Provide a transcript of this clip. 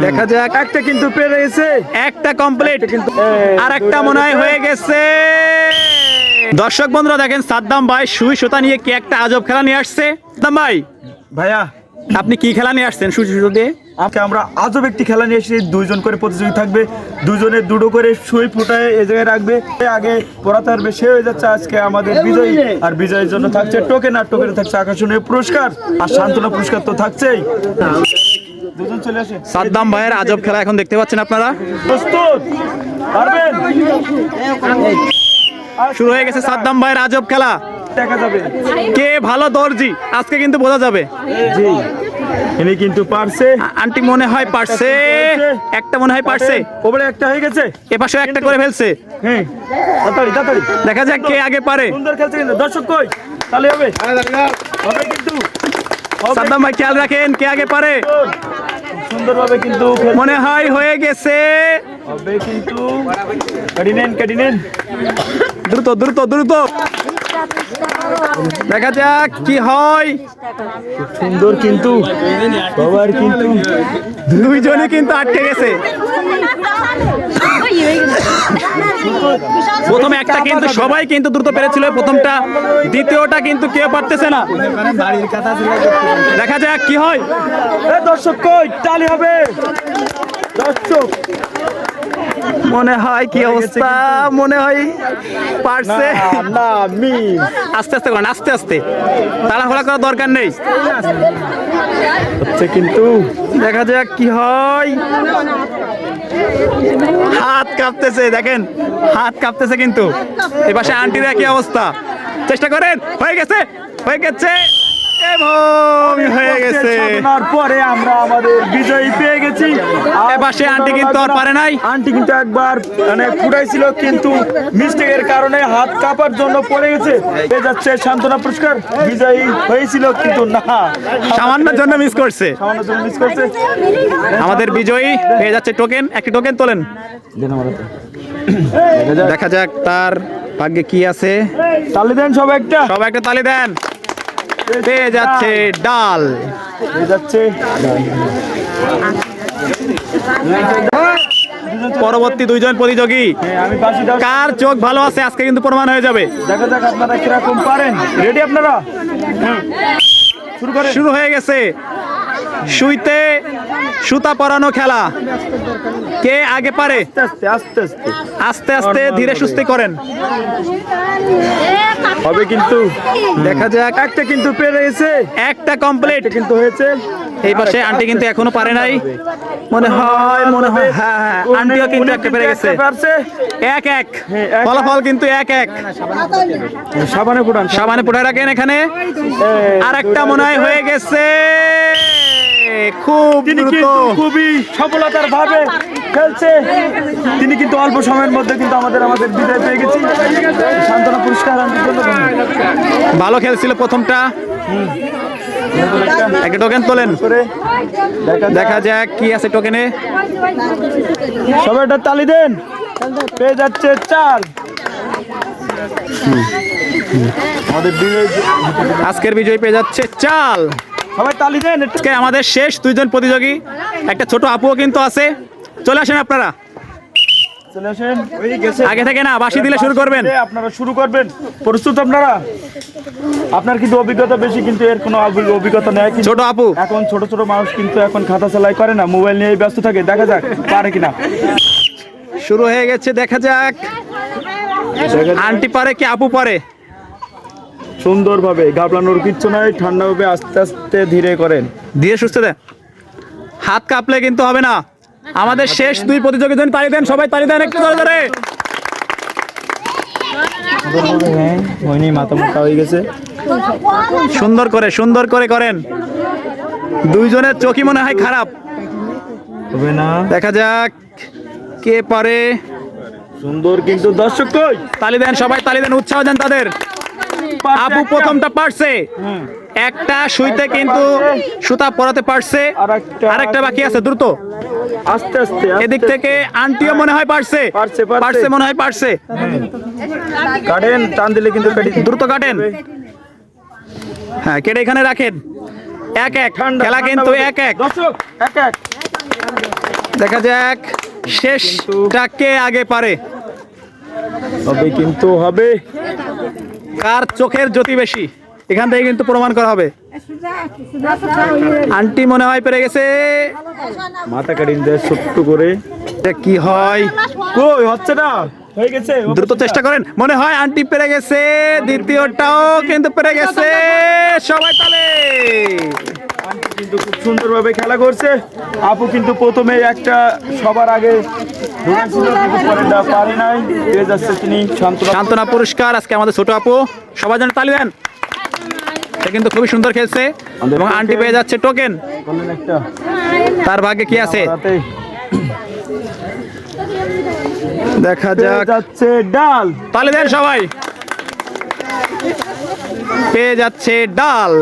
দেখা যাক, একটা কিন্তু পেরে গেছে, একটা কমপ্লিট, কিন্তু আর একটা মনে হয় হয়ে গেছে। দর্শক বন্ধুরা দেখেন, সাদ্দাম ভাই সুই সুতা নিয়ে কি একটা আজব খেলা নিয়ে আসছে। সাদ্দাম ভাই, ভাইয়া আপনি কি খেলা নিয়ে আসছেন সুই সুতো দিয়ে? আজকে আমরা আজব একটি খেলা নিয়ে এসেছি। দুইজন করে প্রতিযোগী থাকবে, দুজনে দুটো করে সুই ফুটায় এই জায়গায় রাখবে। আগে পড়াতে পারবে সে হয়ে যাচ্ছে আজকে আমাদের বিজয়ী। আর বিজয়ের জন্য থাকছে টোকেন, আর টোকেনে থাকছে আকর্ষণীয় পুরস্কার, আর সান্ত্বনা পুরস্কার তো থাকছেই। দুজন চলে আসে। সাদ্দাম ভাইয়ের আজব খেলা এখন দেখতে পাচ্ছেন আপনারা। প্রস্তুত? পারবেন? শুরু হয়ে গেছে সাদ্দাম ভাইয়ের আজব খেলা। দেখা যাবে কে ভালো দর্জি আজকে কিন্তু বোঝা যাবে। জি, ইনি কিন্তু পারছে। আন্টি মনে হয় পারছে, একটা মনে হয় পারছে, ওপরে একটা হয়ে গেছে, এপাশে একটা করে ফেলছে। হ্যাঁ তাড়াতাড়ি তাড়াতাড়ি দেখা যাক কে আগে পারে। সুন্দর খেলছে কিন্তু। দর্শক কই? তাহলে হবে হবে কিন্তু। সাদ্দাম ভাই খেয়াল রাখেন কে আগে পারে। সুন্দরভাবে কিন্তু মনে হয় হয়ে গেছে। হবে কিন্তু। কেটে নেন দ্রুত দ্রুত দ্রুত, দেখা যাক কি হয়। সুন্দর কিন্তু সবার কিন্তু দুইজনই কিন্তু আটকে গেছে। প্রথমে একটা কিন্তু সবাই কিন্তু দ্রুত পেরেছিল প্রথমটা, দ্বিতীয়টা কিন্তু কেউ পারতেছে না। দেখা যাক কি হয়। দর্শক কই? তালি হবে দর্শক। মনে হয় কি অবস্থা, মনে হয় পারছে না আমি আস্তে আস্তে করেন, আস্তে আস্তে, তাড়াহুড়া করার দরকার নেই। হচ্ছে কিন্তু। দেখা যাক কি হয়। হাত কাঁপতেছে, দেখেন হাত কাঁপতেছে কিন্তু। এপাশে আন্টির একই অবস্থা। চেষ্টা করেন, হয়ে গেছে হয়ে গেছে এবং হয়ে গেছে। সাধনার পরে আমরা আমাদের বিজয়ী পেয়ে গেছি। এপাশে আন্টি কিন্তু আর পারে নাই। আন্টি কিন্তু একবার মানে ফুটাইছিল, কিন্তু মিস্টেকের কারণে হাত কাঁপার জন্য পড়ে গেছে। পেয়ে যাচ্ছে সান্ত্বনা পুরস্কার। বিজয়ী হয়েছিল কিন্তু না, সামান্যের জন্য মিস করছে। সামান্য জন্য মিস করছে। আমাদের বিজয়ী পেয়ে যাচ্ছে টোকেন। একটি টোকেন তোলেন, দেখা যাক তার ভাগ্যে কি আছে। তালি দেন সবাই একটা, সবাই একটা তালি দেন। পেয়ে যাচ্ছে ডাল, পেয়ে যাচ্ছে। পরবর্তী দুইজন প্রতিযোগী আমি বাসি দাও। কার চোখ ভালো আছে আজকে কিন্তু প্রমাণ হয়ে যাবে। দেখা যাক আপনারা কিরকম পারেন। রেডি আপনারা? শুরু করেন। শুরু হয়ে গেছে সুইতে সুতা পরানো খেলা। কে আগে পারে? আস্তে আস্তে আস্তে আস্তে আস্তে ধীরে সুস্থে করেন। হবে কিন্তু। দেখা যাক, একটা কিন্তু পেরে গেছে, একটা কমপ্লিট কিন্তু হয়েছে। এই পাশে আন্টি কিন্তু এখনো পারে নাই মনে হয়। হ্যাঁ হ্যাঁ, আন্টিও কিন্তু একটা পেরে গেছে। এক এক ফলাফল কিন্তু এক এক। সাবানে ফুটান, সাবানে পুড়ে রাখেন এখানে। আর একটা মনে হয় হয়ে গেছে। খুব তিনি দ্রুত, কিন্তু খুবই সফলতার ভাবে খেলছে। তিনি কিন্তু অল্প সময়ের মধ্যে কিন্তু আমাদের বিজয় পেয়ে গেছি। সান্ত্বনা পুরস্কার আনতে জন্য ভালো খেলছিল প্রথমটা। একটা টোকেন তোলেন, দেখা যাক কি আছে টোকেনে। সবাই একটা তালি দেন। পেয়ে যাচ্ছে চাল। আমাদের বিজয়, আজকের বিজয় পেয়ে যাচ্ছে চাল। সবাই তালি দেন। আজকে আমাদের শেষ দুইজন প্রতিযোগী, একটা ছোট আপুও কিন্তু আছে। চলে আসেন আপনারা, চলে আসেন। আগে থেকে না বাঁশি দিলে শুরু করবেন। আপনারা শুরু করবেন। প্রস্তুত আপনারা? আপনার কিন্তু অভিজ্ঞতা বেশি, কিন্তু এর কোনো অভিজ্ঞতা নেই। ছোট আপু, এখন ছোট ছোট মানুষ কিন্তু এখন খাতা সেলাই করে না, মোবাইল নিয়ে ব্যস্ত থাকে। দেখা যাক পারে কিনা। শুরু হয়ে গেছে, দেখা যাক আন্টি পারে কি আপু পারে। সুন্দরভাবে, ঘাবড়ানোর কিচ্ছু নাই, ঠান্ডাভাবে আস্তে আস্তে ধীরে করেন। ধীরে সুস্থে দেন, হাত কাঁপলে কিন্তু হবে না। আমাদের শেষ দুই প্রতিযোগীর জন্য তালি দেন, সবাই তালি দেন একটু ধরে। হয়নি, মাথা মোটা হয়ে গেছে। সুন্দর করে করেন। দুইজনের চোখই মনে হয় খারাপ। হবে না, দেখা যাক কে পারে। সুন্দর কিন্তু। দর্শক কই? তালি দেন, সবাই তালি দেন, উৎসাহ দেন তাদের। আপু প্রথমটা পারছে, একটা সুইতে কিন্তু সুতা পরাতে পারছে, আরেকটা বাকি আছে। দ্রুত আস্তে আস্তে এদিক থেকে আন্টিও মনে হয় পারছে, মনে হয় পারছে। কাটেন, টান দিলে কিন্তু দ্রুত কাটেন। হ্যাঁ, কেটে এখানে রাখেন। এক এক খেলা কিন্তু এক এক। দর্শক এক এক দেখা যাক শেষটা কে আগে পারে, হবে কিন্তু হবে। কার চোখের জ্যোতি বেশি এখান থেকে কিন্তু প্রমাণ করা হবে। আন্টি মনে হয় পেরে গেছে, মাথা কাটিং দেয় ছোট্ট করে। এটা কি হয়, কই হচ্ছে না, হয়ে গেছে। দ্রুত চেষ্টা করেন। মনে হয় আন্টি পেরে গেছে, দ্বিতীয়টাও কিন্তু পেরে গেছে। সবাই তালে। আন্টি কিন্তু খুব সুন্দরভাবে খেলা করছে। আপু কিন্তু প্রথমে একটা সবার আগে ঢুকেছিল, কিন্তু পরে না পারে নাই, পেয়ে যাচ্ছে তিনি শান্তনা। সান্ত্বনা পুরস্কার আজকে আমাদের ছোট আপু, সবার জন্য তালি দেন। সে কিন্তু খুবই সুন্দর খেলছে এবং আন্টি পেয়ে যাচ্ছে টোকেন। বলেন একটা তার ভাগ্যে কি আছে হাতে দেখা পেয়ে যাক। যাচ্ছে ডাল। তালি দেন সবাই, পেয়ে যাচ্ছে ডাল।